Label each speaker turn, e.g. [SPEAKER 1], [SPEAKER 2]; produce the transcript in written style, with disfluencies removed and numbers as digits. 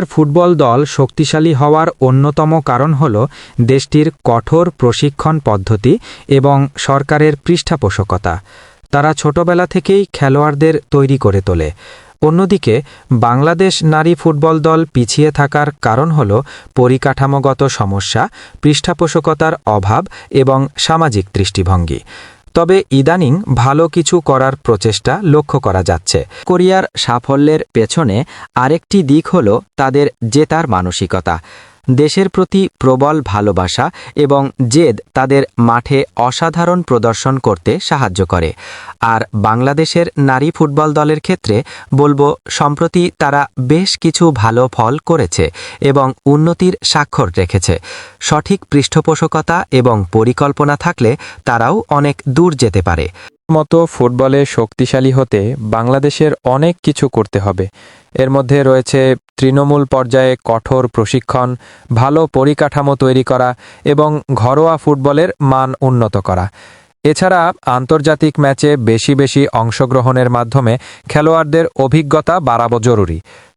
[SPEAKER 1] Football দল শক্তিশালী হওয়ার অন্যতম কারণ হল দেশটির কঠোর প্রশিক্ষণ পদ্ধতি এবং সরকারের পৃষ্ঠপোষকতা। তারা ছোটবেলা থেকেই খেলোয়াড়দের তৈরি করে তোলে। অন্যদিকে বাংলাদেশ নারী ফুটবল দল পিছিয়ে থাকার কারণ হল পরিকাঠামোগত সমস্যা, পৃষ্ঠপোষকতার অভাব এবং সামাজিক দৃষ্টিভঙ্গি। তবে ইদানিং ভালো কিছু করার প্রচেষ্টা লক্ষ্য করা যাচ্ছে।
[SPEAKER 2] কোরিয়ার সাফল্যের পেছনে আরেকটি দিক হল তাদের জেতার মানসিকতা। দেশের প্রতি প্রবল ভালোবাসা এবং জেদ তাদের মাঠে অসাধারণ প্রদর্শন করতে সাহায্য করে। আর বাংলাদেশের নারী ফুটবল দলের ক্ষেত্রে বলবো, সম্প্রতি তারা বেশ কিছু ভালো ফল করেছে এবং উন্নতির স্বাক্ষর রেখেছে। সঠিক পৃষ্ঠপোষকতা এবং পরিকল্পনা থাকলে তারাও অনেক দূর যেতে পারে।
[SPEAKER 1] মতো ফুটবলে শক্তিশালী হতে বাংলাদেশের অনেক কিছু করতে হবে। এর মধ্যে রয়েছে তৃণমূল পর্যায়ে কঠোর প্রশিক্ষণ, ভালো পরিকাঠামো তৈরি করা এবং ঘরোয়া ফুটবলের মান উন্নত করা। এছাড়া আন্তর্জাতিক ম্যাচে বেশি বেশি অংশগ্রহণের মাধ্যমে খেলোয়াড়দের অভিজ্ঞতা বাড়ানো জরুরি।